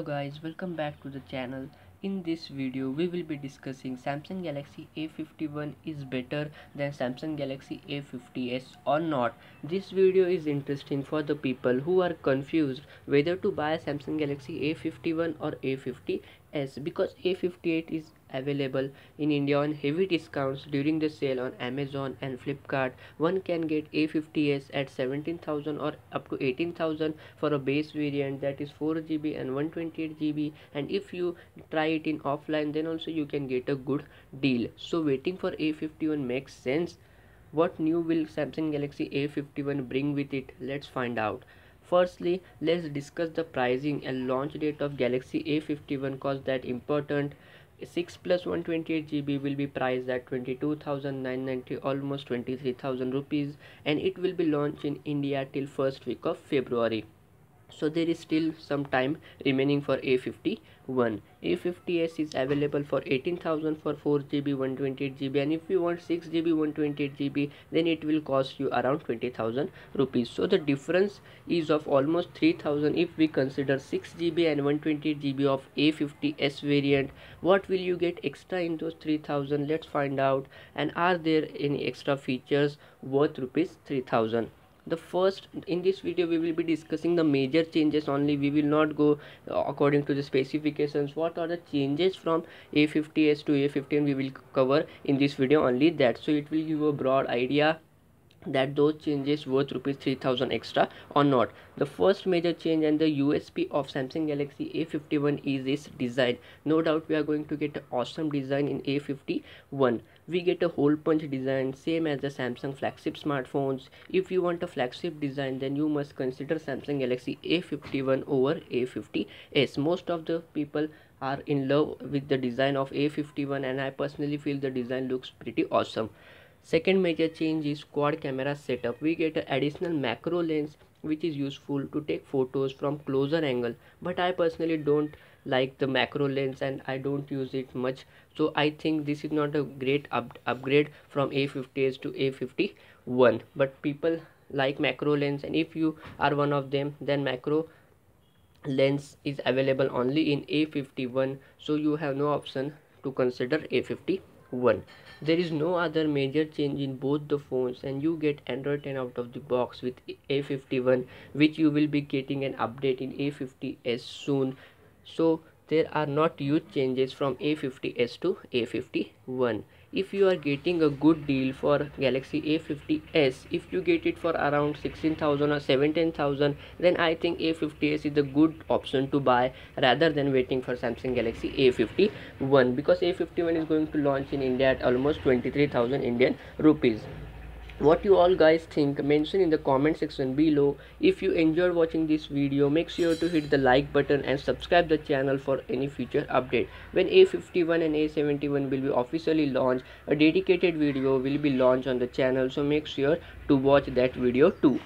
guys, welcome back to the channel. In this video we will be discussing Samsung Galaxy A51 is better than Samsung Galaxy A50s or not. This video is interesting for the people who are confused whether to buy Samsung Galaxy A51 or A50s, because A58 is available in India on heavy discounts during the sale on Amazon and Flipkart. One can get A50s at 17,000 or up to 18,000 for a base variant, that is 4GB and 128GB, and if you try it in offline then also you can get a good deal. So waiting for A51 makes sense. What new will Samsung Galaxy A51 bring with it? Let's find out. Firstly, let's discuss the pricing and launch date of Galaxy A51, cause that important. 6 plus 128GB will be priced at 22,990, almost 23,000 rupees, and it will be launched in India till first week of February. So there is still some time remaining for A51. A50s is available for 18,000 for 4GB 128GB, and if you want 6GB 128GB then it will cost you around 20,000 rupees. So the difference is of almost 3,000 if we consider 6GB and 128GB of A50s variant. What will you get extra in those 3,000? Let's find out. And are there any extra features worth rupees 3,000? The first, in this video we will be discussing the major changes only. We will not go according to the specifications. What are the changes from A50s to A51 we will cover in this video only that, so it will give you a broad idea that those changes worth rupees 3,000 extra or not. The first major change and the USP of Samsung Galaxy A51 is its design. No doubt we are going to get an awesome design in A51. We get a hole punch design, same as the Samsung flagship smartphones. If you want a flagship design then you must consider Samsung Galaxy A51 over A50s. Most of the people are in love with the design of A51 and I personally feel the design looks pretty awesome. Second major change is quad camera setup. We get an additional macro lens which is useful to take photos from closer angle, but I personally don't like the macro lens and I don't use it much, so I think this is not a great upgrade from A50s to A51. But people like macro lens, and if you are one of them then macro lens is available only in A51, so you have no option to consider A51. There is no other major change in both the phones, and you get Android 10 out of the box with A51, which you will be getting an update in A50s soon. So there are not huge changes from A50s to A51. If you are getting a good deal for Galaxy A50s, if you get it for around 16,000 or 17,000, then I think A50s is a good option to buy rather than waiting for Samsung Galaxy A51, because A51 is going to launch in India at almost 23,000 Indian rupees. What you all guys think, mention in the comment section below. If you enjoyed watching this video, make sure to hit the like button and subscribe the channel for any future update. When A51 and A71 will be officially launched, a dedicated video will be launched on the channel, so make sure to watch that video too.